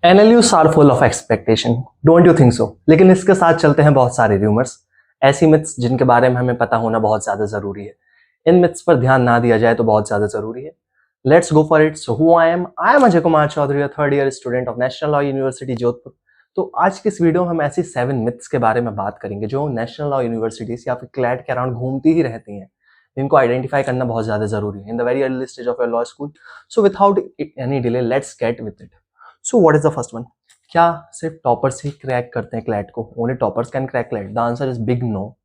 NLUs are full of expectation, don't you think so? लेकिन इसके साथ चलते हैं बहुत सारे रूमर्स, ऐसी मिथ्स जिनके बारे में हमें पता होना बहुत ज्यादा जरूरी है। इन मिथ्स पर ध्यान ना दिया जाए तो बहुत ज्यादा जरूरी है। Let's go for it. So who I am Ajay Kumar Chaudhary, third year student of national law university Jodhpur. तो आज की इस वीडियो में हम ऐसी 7 मिथ्स के बारे में बात करेंगे जो नेशनल लॉ यूनिवर्सिटीज या फिर क्लैट के अराउंड घूमती ही रहती हैं। इनको आइडेंटिफाई करना बहुत ज्यादा जरूरी है in the very early stage of your law school. So without any delay let's get with it. So what is the first one? क्या सिर्फ टॉपर्स ही क्रैक करते हैं क्लैट को? Only toppers can crack CLAT? The answer is big no.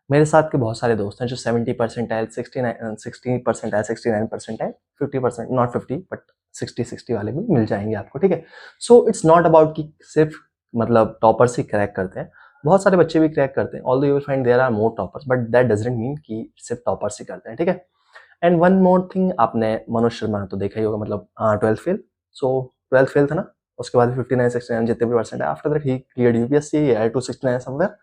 मेरे साथ के बहुत सारे दोस्त हैं जो 70% 60% 69% 50%, नॉट 50 बट 60 वाले भी मिल जाएंगे आपको, ठीक है। सो इट्स नॉट अबाउट कि सिर्फ मतलब टॉपर्स ही क्रैक करते हैं, बहुत सारे बच्चे भी क्रैक करते हैं। Although you will find there are more toppers, but that doesn't mean कि सिर्फ टॉपर्स ही करते हैं, ठीक है। एंड वन मोर थिंग, आपने मनोज शर्मा तो देखा ही होगा, मतलब 12th फेल। सो 12th फेल था ना, उसके बाद 59 69 जितने भी परसेंट है, after that he cleared UPSC, air 269 somewhere.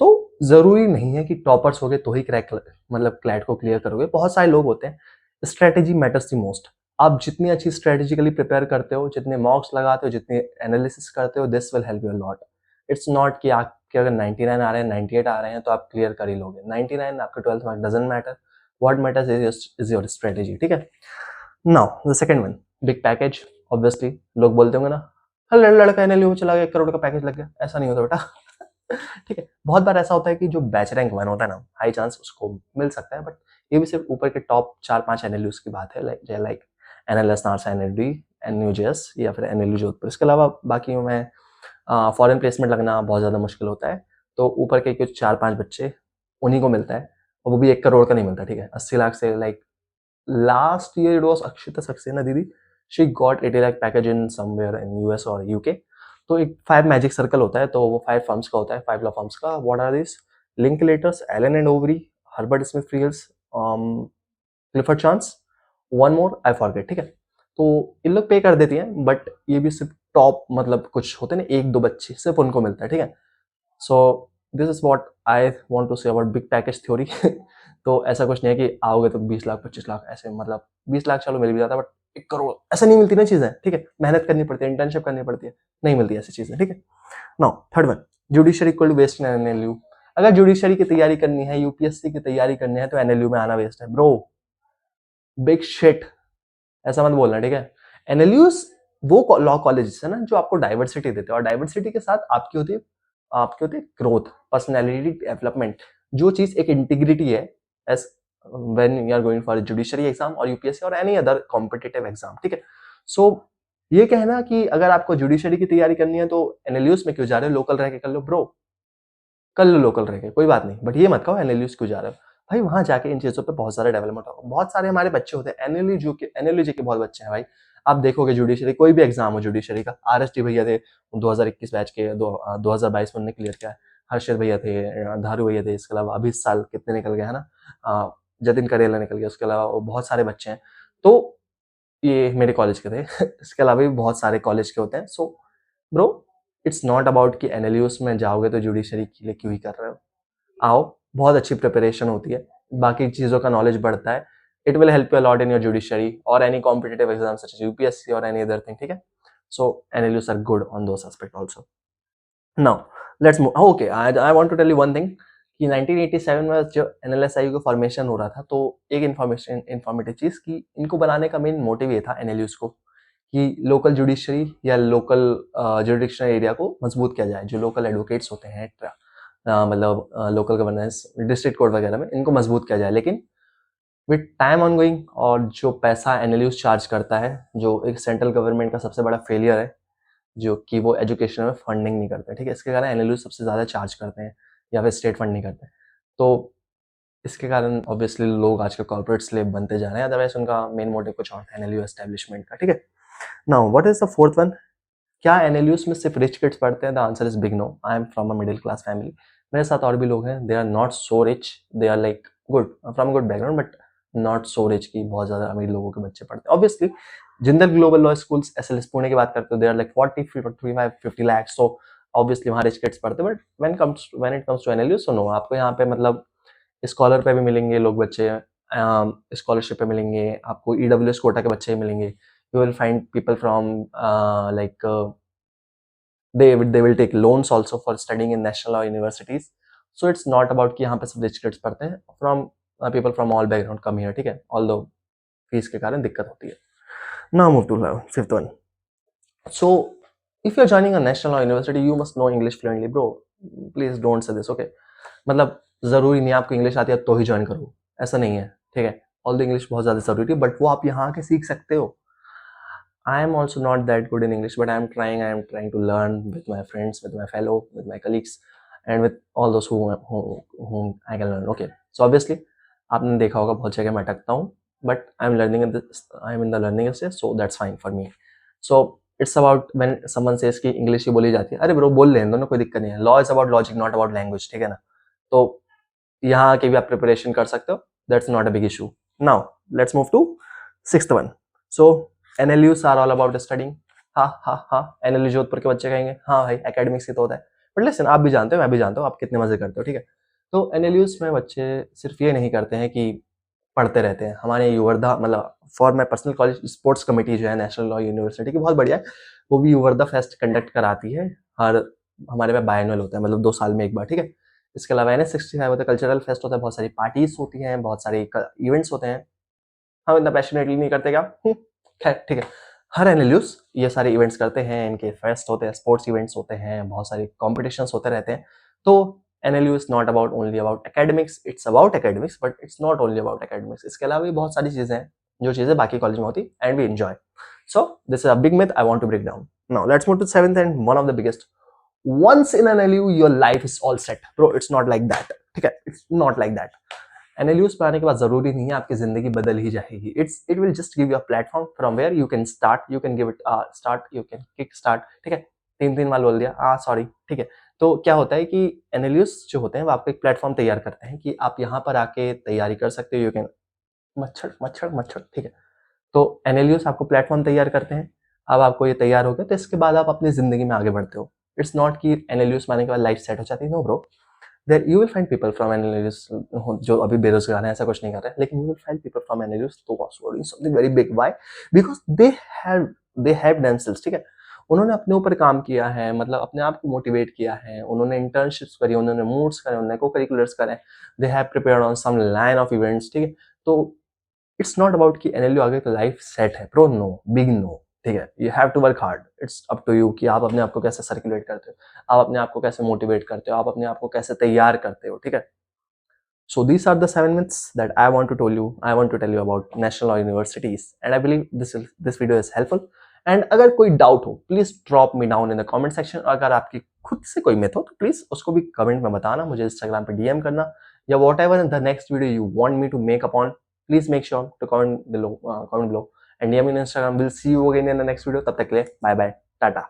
तो जरूरी नहीं है कि टॉपर्स हो गए तो ही क्रैक मतलब क्लैट को क्लियर करोगे। बहुत सारे लोग होते हैं। Strategy matters the most. आप जितनी अच्छी स्ट्रेटेजिकली प्रिपेयर करते हो, जितने मॉक्स लगाते हो, जितने एनालिसिस करते हो, this will help you a lot. It's not कि आपके अगर 99 आ रहे हैं, 98 आ रहे हैं तो आप क्लियर कर ही लोगे। 99 आपके 12th mark doesn't matter, what matters is your strategy, ठीक है। Now the second one, big package. Obviously लोग बोलते होंगे ना, हर लड़का एनएलयू में चला गया, 1 करोड़ का पैकेज लग गया। ऐसा नहीं होता बेटा। ठीक है, बहुत बार ऐसा होता है कि जो बैच रैंक 1 होता है ना, हाई चांस उसको मिल सकता है, बट ये भी सिर्फ ऊपर के टॉप 4-5 एनएलयूज की बात है, लाइक एनएलएस नारसा, एनएलडी, एनयूजेएस या फिर एनएलयू जोधपुर। इसके अलावा बाकी में फॉरेन प्लेसमेंट लगना बहुत ज़्यादा मुश्किल होता है। तो ऊपर के कुछ 4-5 बच्चे, उन्हीं को मिलता है, और वो भी 1 करोड़ का नहीं मिलता, ठीक है। 80 लाख से, like last year it was Akshita Saxena दीदी, she got 80 lakh package in somewhere in US और यूके। तो एक 5 मैजिक सर्कल होता है, तो वो 5 फर्म्स का होता है, 5 लॉ फर्म्स का। What are this? Linklaters, Allen and Overy, Herbert Smith Freehills, Clifford Chance, one more I forget, ठीक है। तो इन लोग पे कर देती हैं, बट ये भी सिर्फ टॉप, मतलब कुछ होते हैं ना 1-2 बच्चे, सिर्फ उनको मिलता है, ठीक है। So this is what I want to say about big package theory. तो ऐसा कुछ नहीं है कि आओगे तो 20 लाख 25 लाख ऐसे, मतलब 20 लाख चलो मिल भी जाता है, बट 1 करोड़ ऐसा नहीं मिलती ना चीजें, ठीक है। मेहनत करनी पड़ती है, इंटर्नशिप करनी पड़ती है, नहीं मिलती ऐसी चीजें, ठीक है। Now third one, judiciary equal to waste in NLU. अगर जुडिशरी की तैयारी करनी है, यूपीएससी की तैयारी करनी है, तो एनएलयू में आना वेस्ट है ब्रो, बिग शिट। ऐसा मत बोलना, ठीक है। एनएलयूज वो लॉ कॉलेजेस है ना जो आपको डाइवर्सिटी देते हैं, और डाइवर्सिटी के साथ आपकी होती है ग्रोथ, पर्सनैलिटी डेवलपमेंट। जो चीज एक इंटीग्रिटी है, as when you are going for judiciary exam और यूपीएससी और एनी अदर कॉम्पिटिटिव एग्जाम, ठीक है। सो ये कहना कि अगर आपको जुडिशरी की तैयारी करनी है तो एनएलयूज में क्यों जा रहे हो, लोकल रह के कर लो ब्रो, कर लो लोकल रह के, कोई बात नहीं, बट ये मत कहो एनएलयूज क्यों जा रहे हो। भाई वहां जाके इन चीजों पे बहुत सारे डेवलपमेंट होगा। बहुत सारे हमारे बच्चे होते हैं एनएलयू के बहुत बच्चे हैं भाई। आप देखोगे जुडिशरी, कोई भी एग्जाम हो जुडिशरी का, आरएसटी भैया थे 2021 बैच के, 2022 में उन्होंने क्लियर किया है। हर्षद भैया थे, धारू भैया थे, इसके अलावा अभी इस साल कितने निकल गए है ना, जतिन करेला निकल गया, उसके अलावा बहुत सारे बच्चे हैं। तो ये मेरे कॉलेज के थे। इसके अलावा भी बहुत सारे कॉलेज के होते हैं। So bro, it's not about कि एनएलयूज में जाओगे तो जुडिशरी के लिए क्यों ही कर रहे हो। आओ, बहुत अच्छी प्रिपरेशन होती है, बाकी चीजों का नॉलेज बढ़ता है। It will help you a lot in your judiciary और any competitive exam such as UPSC और एनी अदर थिंग, ठीक है। So NLUs are good on those aspect also. Now let's move. Okay, I want to tell you one thing कि 1987 में जो एनएलएसआई का formation हो रहा था, तो एक इंफॉर्मेटिव चीज कि इनको बनाने का मेन मोटिव ये था एनएलयूज को, कि लोकल जुडिशरी या लोकल जुडिशनल एरिया को मजबूत किया जाए। जो लोकल एडवोकेट्स होते हैं, मतलब लोकल गवर्नेंस, डिस्ट्रिक्ट कोर्ट वगैरह में, इनको मजबूत किया जाए। लेकिन विद टाइम ऑन गोइंग, और जो पैसा एनएलयूज चार्ज करता है, जो एक सेंट्रल गवर्नमेंट का सबसे बड़ा फेलियर है, जो कि वो एजुकेशन में फंडिंग नहीं करते, ठीक है। इसके कारण एनएलयूज सबसे ज़्यादा चार्ज करते हैं, या फिर स्टेट फंड नहीं करते। तो इसके कारण ऑब्वियसली लोग आज के कॉर्पोरेट स्लेव बनते जा रहे हैं, अदरवाइज उनका मेन मोटिव कुछ और था एनएलयू एस्टेब्लिशमेंट का, ठीक है। Now what is the fourth one? क्या एनएलयूज में सिर्फ रिच किड्स पढ़ते हैं? The answer is big no. I am from a middle class family. मेरे साथ और भी लोग हैं, they are not so rich, they are like good from good background, but not so rich की बहुत ज्यादा अमीर लोगों के बच्चे पढ़ते हैं। Obviously Jindal global law schools SLS Pune की बात करते हो, they are like 40 45 50 lakh. So obviously वहाँ रिच किड्स पढ़ते हैं, but when it comes to NLU, so no, आपको यहाँ पे मतलब स्कॉलर पे भी मिलेंगे लोग बच्चे, स्कॉलरशिप पे मिलेंगे, आपको EWS कोटा के बच्चे मिलेंगे, you will find people from like they will take loans also for studying in national law universities. So it's not about कि यहाँ पे सब rich kids पढ़ते हैं, from people from all background come here, ठीक है, although फीस के कारण दिक्कत होती है. Now move to fifth one. So if you're joining a national law university, you must know English fluently, bro. Please don't say this, okay? मतलब जरूरी नहीं आपको इंग्लिश आती है तो ही ज्वाइन करो, ऐसा नहीं है, ठीक है. ऑल द इंग्लिश बहुत ज्यादा जरूरी है, बट वो आप यहाँ आके सीख सकते हो. I am also not that good in English, but I am trying to learn with my friends, with my fellow, with my colleagues, and with all those whom I can learn. Okay, so obviously, आपने देखा होगा बहुत जगह मैं अटकता हूँ, but I am in the learning stage, so that's fine for me. So it's about when someone says कि English ही बोली जाती है, अरे bro बोल लेने दो ना, कोई दिक्कत नहीं है. Law is about logic, not about language, ठीक है ना? तो यहाँ आके भी आप प्रिपरेशन कर सकते हो. That's not a big issue. Now let's move to sixth one. So NLUs are all about studying. हाँ NLU जोधपुर के बच्चे कहेंगे हाँ भाई एकेडमिक्स ही तो होता है, बट लिसन आप भी जानते हो, मैं भी जानता हूँ आप कितने मजे करते हो, ठीक है. तो NLUs में बच्चे सिर्फ ये नहीं करते हैं कि पढ़ते रहते हैं. हमारे युवर्धा मतलब for my personal college sports committee जो है नेशनल लॉ यूनिवर्सिटी की बहुत बढ़िया है, वो भी युवर्धा फेस्ट कंडक्ट कराती है. हर हमारे में बायनल होता है, मतलब 2 साल में एक बार, ठीक है. इसके अलावा NS65 होता है, कल्चरल फेस्ट होता है, बहुत सारी पार्टीज होती हैं, बहुत सारे इवेंट्स होते हैं. हम इतना पैशनेटली नहीं करते क्या, खैर ठीक है. हर NLUs ये सारे इवेंट्स करते हैं, इनके फेस्ट होते हैं, स्पोर्ट्स इवेंट्स होते हैं, बहुत सारे कॉम्पिटिशन्स होते रहते हैं. तो NLU is not about only about academics, it's about academics but it's not only about academics. इसके अलावा भी बहुत सारी चीजें हैं जो चीजें बाकी कॉलेज में होती and we enjoy. So this is a big myth I want to break down. Now let's move to seventh and one of the biggest. once in NLU your life is all set, bro. It's not like that, ठीक है. It's not like that. NLUs पे आने के बाद जरूरी नहीं है आपकी जिंदगी बदल ही जाएगी. It will just give you a platform from where you can start, you can give it a start, you can kick start, ठीक है. 3 बार बोल दिया, सॉरी, ठीक है. तो क्या होता है कि NLUs जो होते हैं वो आपको एक प्लेटफॉर्म तैयार करते हैं कि आप यहाँ पर आके तैयारी कर सकते हो. यू कैन मच्छर, ठीक है. तो NLUs आपको प्लेटफॉर्म तैयार करते हैं. अब आपको ये तैयार हो गया तो इसके बाद आप अपनी जिंदगी में आगे बढ़ते हो. इट्स नॉट कि NLUs मारने के बाद लाइफ सेट हो जाती है, no bro. There you will find people from NLUs जो अभी बेरोजगार हैं, ऐसा कुछ नहीं कर रहे हैं, लेकिन you will find people from NLUs तो also doing something very big. Why? Because they have themselves, ठीक है. उन्होंने अपने ऊपर काम किया है, मतलब अपने आप को मोटिवेट किया है, उन्होंने इंटर्नशिप्स करी, उन्होंने मूव्स करे, उन्होंने को करिकुलर्स करे, they have prepared on some line of events, ठीक है. तो इट्स नॉट अबाउट कि NLU आ गई तो लाइफ सेट है, प्रो नो, बिग नो, ठीक है. You have to work hard. It's up to you कि आप अपने आप को कैसे सर्कुलेट करते हो, आप अपने आप को कैसे मोटिवेट करते हो, आप अपने आप को कैसे तैयार करते हो, ठीक है. So these are the 7 myths that I want to tell you about national law universities, and I believe this video is helpful. And अगर कोई डाउट हो please drop me down in the comment section. अगर आपकी खुद से कोई myth हो तो प्लीज उसको भी कमेंट में बताना, मुझे इंस्टाग्राम पे DM करना, या whatever the next video you want me to make upon, please make sure to comment below and DM in Instagram. We'll see you again in the next video. तब तक के लिए bye bye, Tata.